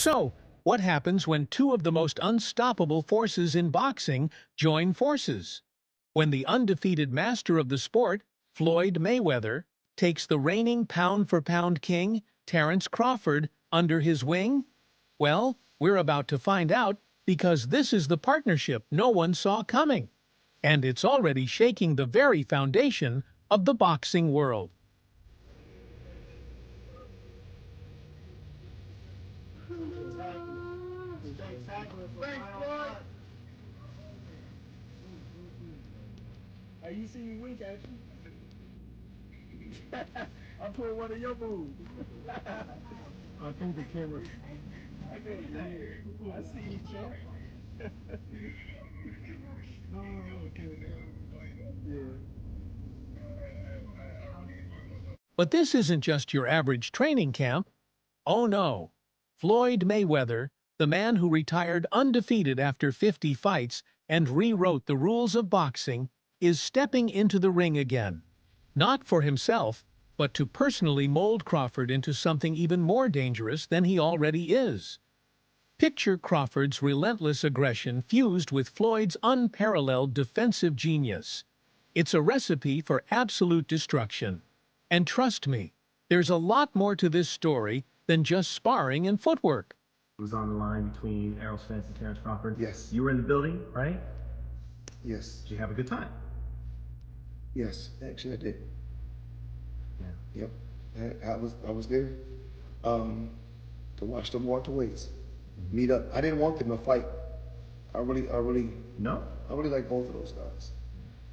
So, what happens when two of the most unstoppable forces in boxing join forces? When the undefeated master of the sport, Floyd Mayweather, takes the reigning pound-for-pound king, Terence Crawford, under his wing? Well, we're about to find out because this is the partnership no one saw coming. And it's already shaking the very foundation of the boxing world. Hey, you see me wink at you? I'm pulling one of your moves. I think the camera. I see you, champ. Oh, okay. Yeah. But this isn't just your average training camp. Oh no. Floyd Mayweather, the man who retired undefeated after 50 fights and rewrote the rules of boxing, is stepping into the ring again. Not for himself, but to personally mold Crawford into something even more dangerous than he already is. Picture Crawford's relentless aggression fused with Floyd's unparalleled defensive genius. It's a recipe for absolute destruction. And trust me, there's a lot more to this story than just sparring and footwork. It was on the line between Errol Spence and Terence Crawford. Yes. You were in the building, right? Yes. Did you have a good time? Yes. Actually, I did. Yeah. Yep. I was there to watch them welterweights meet up. I didn't want them to fight. No? I really like both of those guys.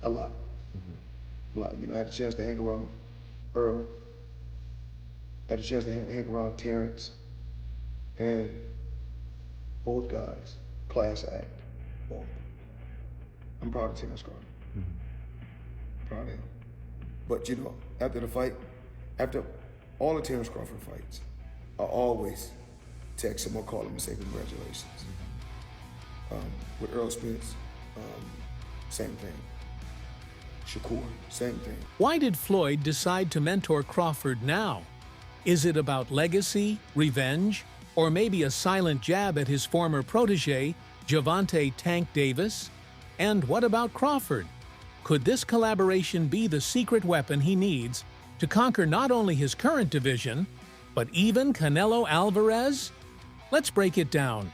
A lot. A lot. You know, I had a chance to hang around Earl. I had a chance to hang around Terrence. And both guys, class act. Both. I'm proud of Terrence Crawford. Proud of him. But you know, after the fight, after all the Terence Crawford fights, I always text him or call him and say congratulations. With Earl Spence, same thing. Shakur, same thing. Why did Floyd decide to mentor Crawford now? Is it about legacy, revenge, or maybe a silent jab at his former protege, Gervonta Tank Davis? And what about Crawford? Could this collaboration be the secret weapon he needs to conquer not only his current division, but even Canelo Alvarez? Let's break it down.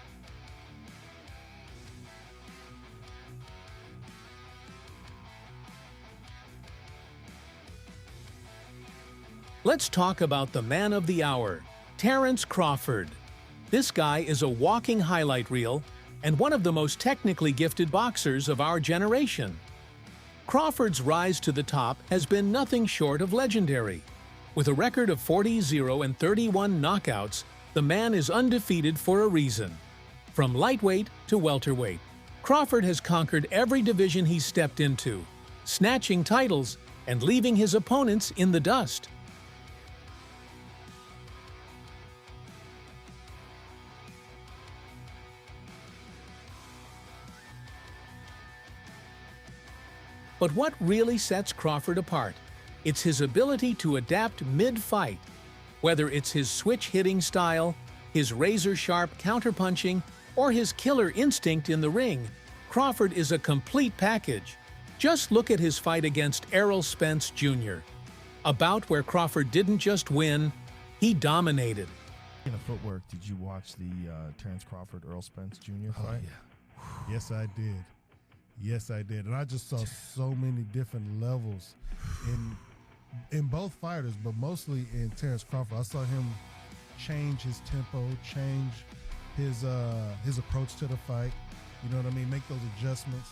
Let's talk about the man of the hour, Terence Crawford. This guy is a walking highlight reel and one of the most technically gifted boxers of our generation. Crawford's rise to the top has been nothing short of legendary. With a record of 40-0 and 31 knockouts, the man is undefeated for a reason. From lightweight to welterweight, Crawford has conquered every division he's stepped into, snatching titles and leaving his opponents in the dust. But what really sets Crawford apart? It's his ability to adapt mid-fight. Whether it's his switch-hitting style, his razor-sharp counterpunching, or his killer instinct in the ring, Crawford is a complete package. Just look at his fight against Errol Spence Jr. A bout where Crawford didn't just win, he dominated. In the footwork, did you watch the Terence Crawford Earl Spence Jr. fight? Oh, yeah. Yes, I did. Yes, I did. And I just saw so many different levels in both fighters, but mostly in Terence Crawford. I saw him change his tempo, change his approach to the fight. You know what I mean? Make those adjustments.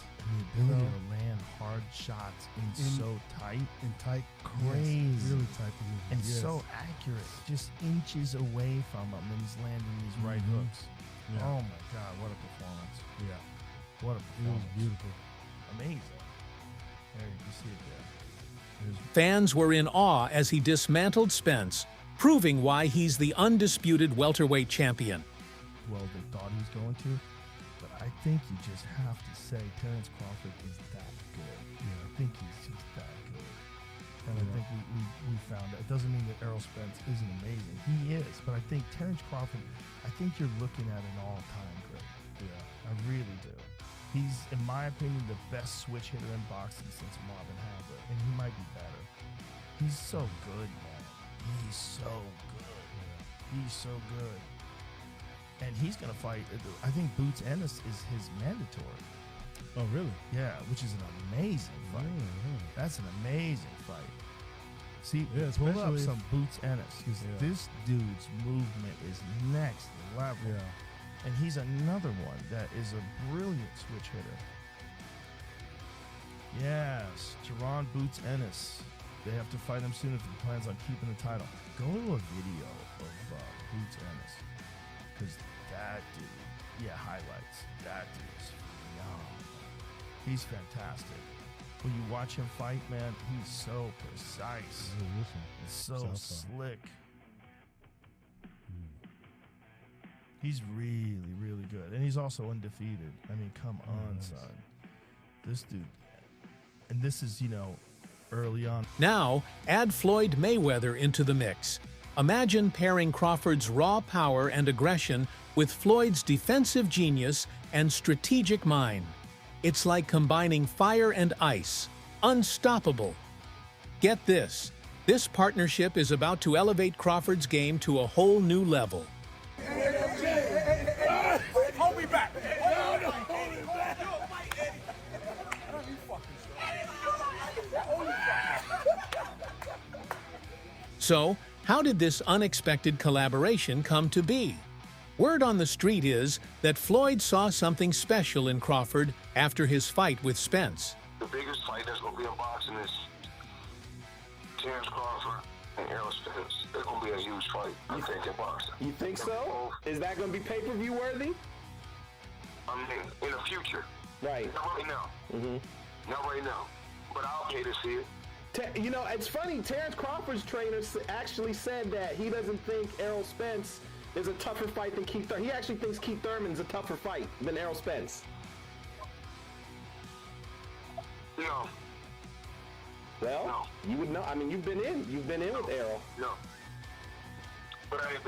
The ability to land hard shots in so tight. In tight. Crazy. Yes, really tight position. And yes. so accurate. Just inches away from him, and he's landing these right hooks. Yeah. Oh my God, what a performance. Yeah. What a It was performance. beautiful. Amazing. There, you see it there. Fans were in awe as he dismantled Spence, proving why he's the undisputed welterweight champion. Well, they thought he was going to, but I think you just have to say Terence Crawford is that good. Yeah, I think he's just that good. And I think we found that. It doesn't mean that Errol Spence isn't amazing. He is. But I think Terence Crawford, I think you're looking at an all-time great. Yeah, I really do. He's, in my opinion, the best switch hitter in boxing since Marvin Hagler. And he might be better. He's so good, man. He's so good. He's so good. And he's going to fight. I think Boots Ennis is his mandatory. Oh, really? Yeah, which is an amazing fight. That's an amazing fight. See, Yeah, pull up especially some Boots Ennis, because this dude's movement is next level. Yeah. And he's another one that is a brilliant switch hitter. Yes, Jerron Boots Ennis. They have to fight him soon if he plans on keeping the title. Go to a video of Boots Ennis, because that dude, highlights. That dude's phenomenal. He's fantastic. When you watch him fight, man, he's so precise. It's so slick. He's really, really good. And he's also undefeated. I mean, come on, son. This dude. And this is, early on. Now, add Floyd Mayweather into the mix. Imagine pairing Crawford's raw power and aggression with Floyd's defensive genius and strategic mind. It's like combining fire and ice. Unstoppable. Get this. This partnership is about to elevate Crawford's game to a whole new level. Hold me back. So, how did this unexpected collaboration come to be? Word on the street is that Floyd saw something special in Crawford after his fight with Spence. The biggest fight that's going to be in boxing is Terence Crawford and Errol Spence. It's going to be a huge fight, I think, in boxing. You think so? Is that going to be pay-per-view worthy? I mean, in the future. Right. Not right now. Not right now. But I'll pay to see it. It's funny. Terence Crawford's trainer actually said that he doesn't think Errol Spence is a tougher fight than Keith Thurman. He actually thinks Keith Thurman's a tougher fight than Errol Spence. No. Well, No. you would know. I mean, you've been in with Errol. No. But I have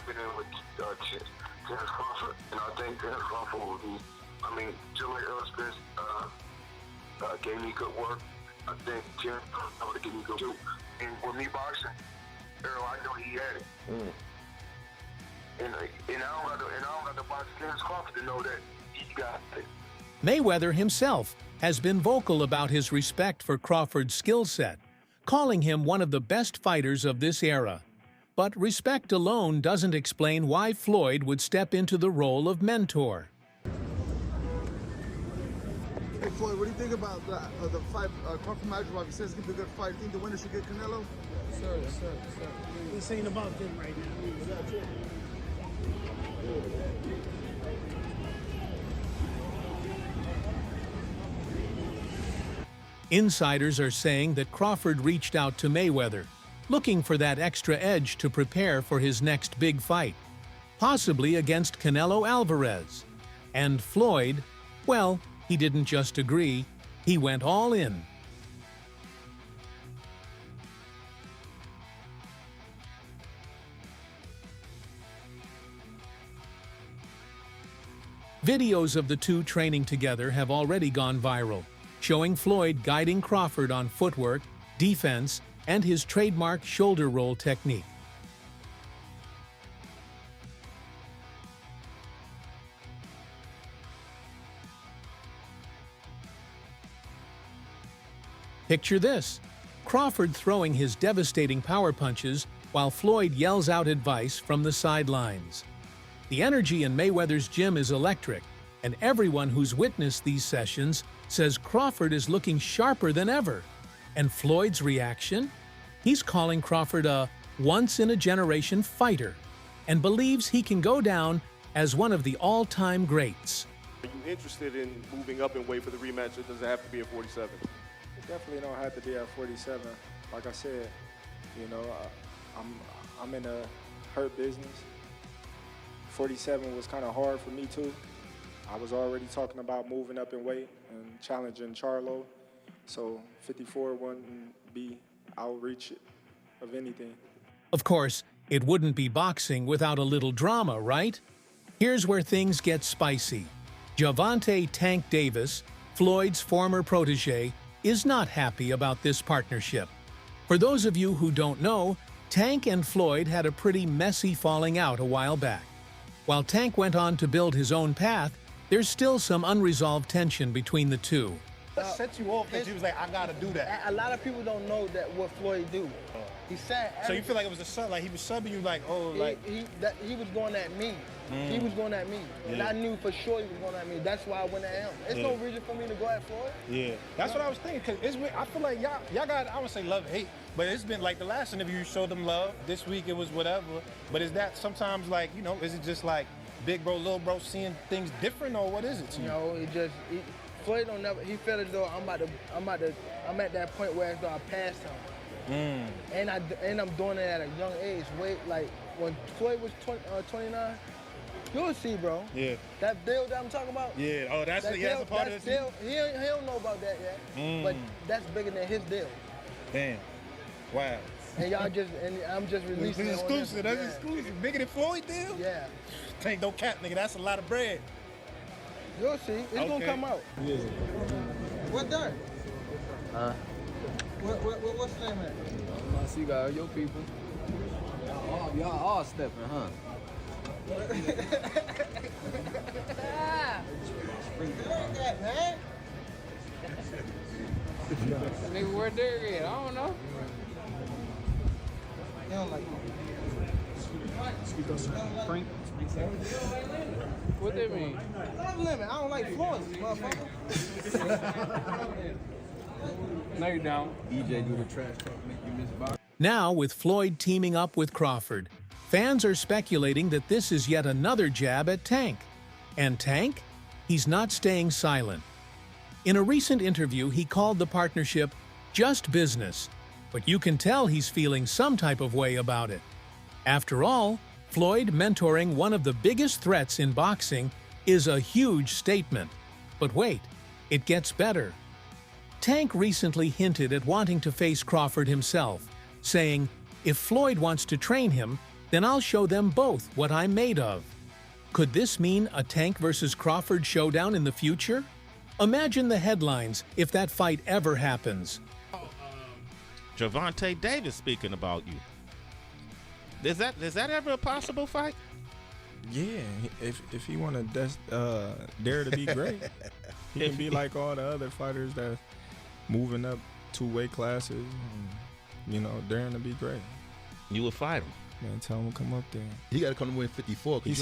been in with Terence Crawford, and I think Terence Crawford will be, just like Errol Spence gave me good work, I think Terence Crawford would give me good too. And with me boxing, Errol, I know he had it. And I don't got to box Terence Crawford to know that he got it. Mayweather himself has been vocal about his respect for Crawford's skill set, calling him one of the best fighters of this era. But respect alone doesn't explain why Floyd would step into the role of mentor. Hey Floyd, what do you think about the fight, Crawford Madrigal? He says it's gonna be a good fight. Think the winner should get Canelo? Sir. This ain't about them right now. Insiders are saying that Crawford reached out to Mayweather, looking for that extra edge to prepare for his next big fight, possibly against Canelo Alvarez. And Floyd, well, he didn't just agree, he went all in. Videos of the two training together have already gone viral, showing Floyd guiding Crawford on footwork, defense, and his trademark shoulder roll technique. Picture this: Crawford throwing his devastating power punches while Floyd yells out advice from the sidelines. The energy in Mayweather's gym is electric, and everyone who's witnessed these sessions says Crawford is looking sharper than ever. And Floyd's reaction? He's calling Crawford a once-in-a-generation fighter and believes he can go down as one of the all-time greats. Are you interested in moving up in weight for the rematch, or does it have to be at 47? It definitely don't have to be at 47. Like I said, I'm in a hurt business. 47 was kind of hard for me too. I was already talking about moving up in weight and challenging Charlo, so 54 wouldn't be outreach of anything. Of course, it wouldn't be boxing without a little drama, right? Here's where things get spicy. Gervonta "Tank" Davis, Floyd's former protege, is not happy about this partnership. For those of you who don't know, Tank and Floyd had a pretty messy falling out a while back. While Tank went on to build his own path, there's still some unresolved tension between the two. What set you off that you was like, I gotta do that? A lot of people don't know that what Floyd do. He said. So you feel like it was a sub, like he was subbing you, like, oh, like he was going at me. He was going at me, and I knew for sure he was going at me. That's why I went at him. There's no reason for me to go at Floyd. Yeah, that's what I was thinking. Cause I feel like y'all got, I wouldn't say love and hate, but it's been like the last interview you showed them love. This week it was whatever. But is that sometimes like, you know, is it just like big bro, little bro seeing things different, or what is it to you? No, Floyd don't never. He felt as though I'm at that point where as though I passed him. And I'm doing it at a young age. Like when Floyd was 29, you'll see, bro. Yeah. That deal that I'm talking about. Yeah. Oh, that's a part of the deal. He don't know about that yet. But that's bigger than his deal. Damn. Wow. And I'm just releasing it. It's exclusive. That's exclusive. Bigger than Floyd deal? Yeah. Tank, don't cap, nigga. That's a lot of bread. You'll see. It's gonna come out. Yeah. What that? What's the name at? I see you got your people. Y'all all stepping, huh? Man. Nigga, where Derek at? I don't know. He don't like Frank. What that mean? Love limit. I don't like Floyd, motherfucker. No, you don't. EJ do the trash talk, make you miss box. Now, with Floyd teaming up with Crawford, fans are speculating that this is yet another jab at Tank. And Tank? He's not staying silent. In a recent interview, he called the partnership just business, but you can tell he's feeling some type of way about it. After all, Floyd mentoring one of the biggest threats in boxing is a huge statement. But wait, it gets better. Tank recently hinted at wanting to face Crawford himself, saying, "If Floyd wants to train him, then I'll show them both what I'm made of." Could this mean a Tank versus Crawford showdown in the future? Imagine the headlines if that fight ever happens. Gervonta Davis speaking about you. Is that ever a possible fight? Yeah, if he want to dare to be great, he can be like all the other fighters that moving up 2 weight classes, and, you know, daring to be great. You would fight him. Man, tell him to come up there. He got to come to win 54. He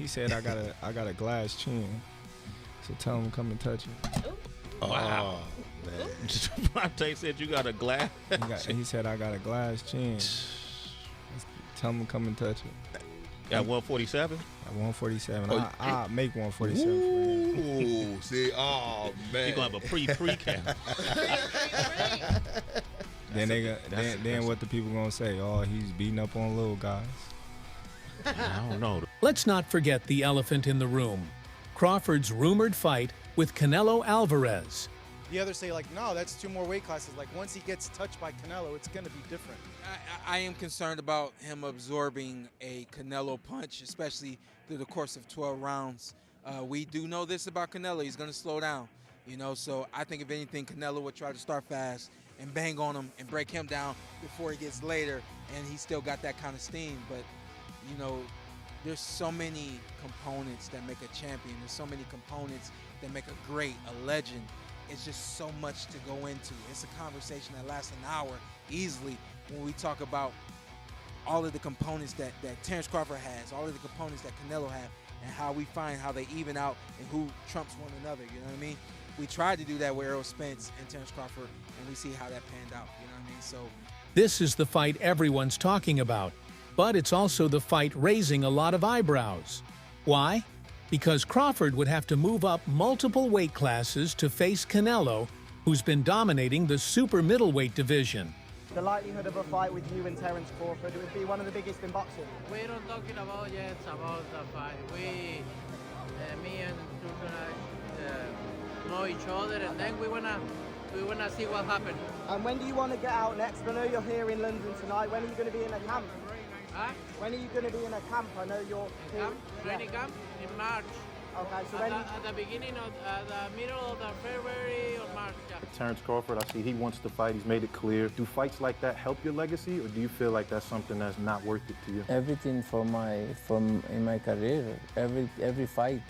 said I got a glass chin, so tell him to come and touch it. Wow. Man. Gervonta said you got a glass. He said I got a glass chin. Tell him to come and touch it. At 147? At 147. I'll make 147 for him. Ooh, see, oh, man. You're going to have a pre-camp. Then what the people going to say? Oh, he's beating up on little guys. I don't know. Let's not forget the elephant in the room. Crawford's rumored fight with Canelo Alvarez. The others say, like, no, that's 2 more weight classes. Like, once he gets touched by Canelo, it's going to be different. I am concerned about him absorbing a Canelo punch, especially through the course of 12 rounds. We do know this about Canelo. He's going to slow down, you know. So I think, if anything, Canelo would try to start fast and bang on him and break him down before he gets later, and he still got that kind of steam. But, you know, there's so many components that make a champion. There's so many components that make a great, a legend. It's just so much to go into. It's a conversation that lasts an hour easily when we talk about all of the components that Terence Crawford has, all of the components that Canelo has, and how we find how they even out and who trumps one another, you know what I mean? We tried to do that with Errol Spence and Terence Crawford, and we see how that panned out, you know what I mean? So this is the fight everyone's talking about, but it's also the fight raising a lot of eyebrows. Why? Because Crawford would have to move up multiple weight classes to face Canelo, who's been dominating the super middleweight division. The likelihood of a fight with you and Terence Crawford would be one of the biggest in boxing. We're not talking about yet about the fight. Me and Drew gonna know each other, and then we wanna we wanna see what happens. And when do you want to get out next? I know you're here in London tonight. When are you going to be in a camp? Huh? When are you going to be in a camp? I know you're here. Camp, training camp in March. Okay, so At the beginning of the middle of the February or March. Yeah. Terence Crawford, I see he wants to fight. He's made it clear. Do fights like that help your legacy, or do you feel like that's something that's not worth it to you? Everything in my career, every fight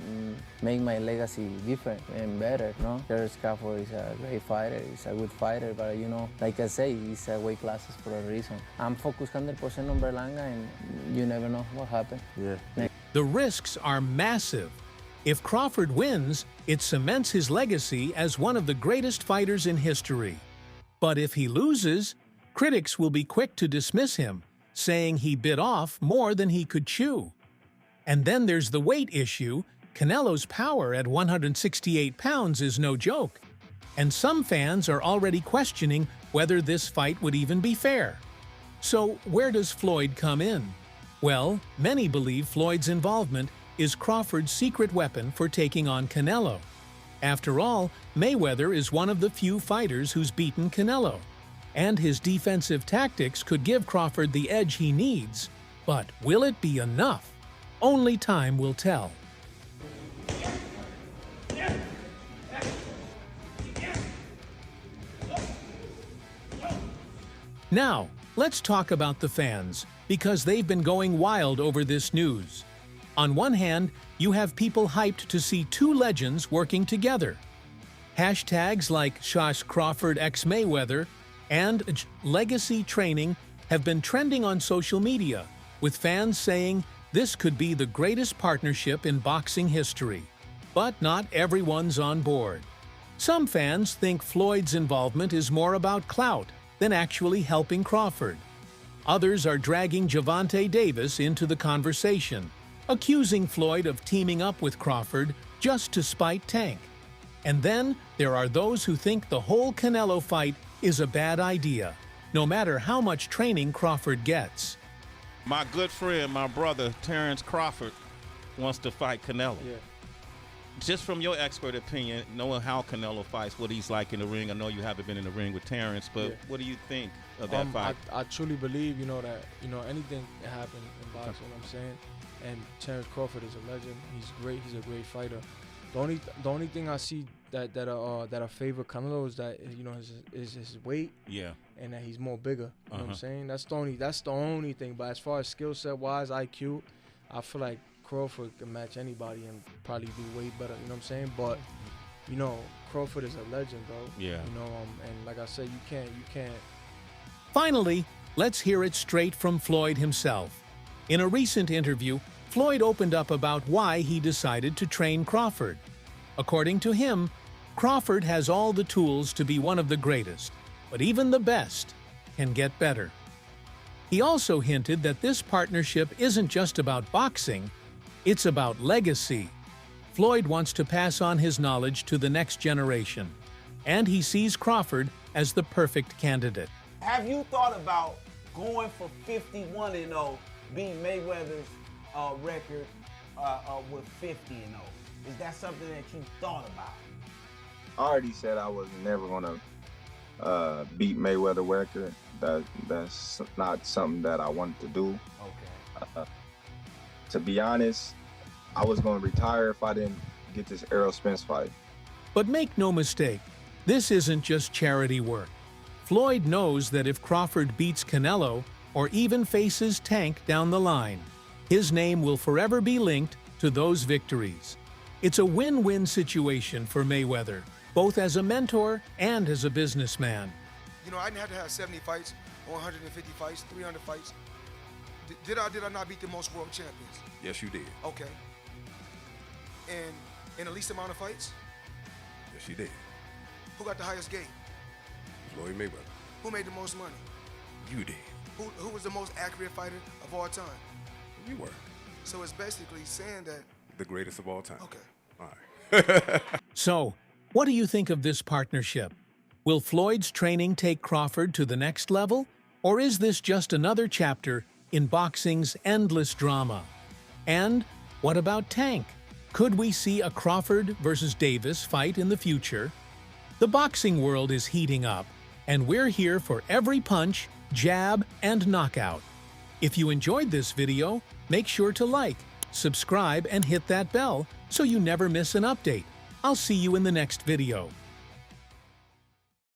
make my legacy different and better. No, Terence Crawford is a great fighter. He's a good fighter, but you know, like I say, he's a weight classes for a reason. I'm focused 100% on Berlanga, and you never know what happens. Yeah. The risks are massive. If Crawford wins, it cements his legacy as one of the greatest fighters in history. But if he loses, critics will be quick to dismiss him, saying he bit off more than he could chew. And then there's the weight issue. Canelo's power at 168 pounds is no joke. And some fans are already questioning whether this fight would even be fair. So where does Floyd come in? Well, many believe Floyd's involvement is Crawford's secret weapon for taking on Canelo. After all, Mayweather is one of the few fighters who's beaten Canelo, and his defensive tactics could give Crawford the edge he needs. But will it be enough? Only time will tell. Now, let's talk about the fans, because they've been going wild over this news. On one hand, you have people hyped to see two legends working together. Hashtags like Shash Crawford x Mayweather and Legacy Training have been trending on social media, with fans saying this could be the greatest partnership in boxing history. But not everyone's on board. Some fans think Floyd's involvement is more about clout than actually helping Crawford. Others are dragging Gervonta Davis into the conversation, accusing Floyd of teaming up with Crawford just to spite Tank. And then there are those who think the whole Canelo fight is a bad idea, no matter how much training Crawford gets. My good friend, my brother, Terence Crawford, wants to fight Canelo. Yeah. Just from your expert opinion, knowing how Canelo fights, what he's like in the ring, I know you haven't been in the ring with Terence, but what do you think of that fight? I truly believe, that, anything can happen in boxing, you know what I'm saying? And Terence Crawford is a legend. He's great. He's a great fighter. The only thing I see that favor Canelo is that is his weight. Yeah. And that he's more bigger. You know what I'm saying? That's the only thing. But as far as skill set wise, IQ, I feel like Crawford can match anybody and probably do way better. You know what I'm saying? But Crawford is a legend, bro. Yeah. And like I said, you can't. Finally, let's hear it straight from Floyd himself. In a recent interview, Floyd opened up about why he decided to train Crawford. According to him, Crawford has all the tools to be one of the greatest, but even the best can get better. He also hinted that this partnership isn't just about boxing, it's about legacy. Floyd wants to pass on his knowledge to the next generation, and he sees Crawford as the perfect candidate. Have you thought about going for 51-0, beat Mayweather's record with 50-0? Is that something that you thought about? I already said I was never gonna beat Mayweather record. That's not something that I wanted to do. Okay. To be honest, I was gonna retire if I didn't get this Errol Spence fight. But make no mistake, this isn't just charity work. Floyd knows that if Crawford beats Canelo, or even faces Tank down the line, his name will forever be linked to those victories. It's a win-win situation for Mayweather, both as a mentor and as a businessman. I didn't have to have 70 fights, 150 fights, 300 fights. Did I not beat the most world champions? Yes, you did. Okay. And in the least amount of fights? Yes, you did. Who got the highest gate? Floyd Mayweather. Who made the most money? You did. Who was the most accurate fighter of all time? You were. So it's basically saying that... The greatest of all time. Okay. All right. So, what do you think of this partnership? Will Floyd's training take Crawford to the next level? Or is this just another chapter in boxing's endless drama? And what about Tank? Could we see a Crawford versus Davis fight in the future? The boxing world is heating up, and we're here for every punch, jab, and knockout. If you enjoyed this video, make sure to like, subscribe, and hit that bell so you never miss an update. I'll see you in the next video.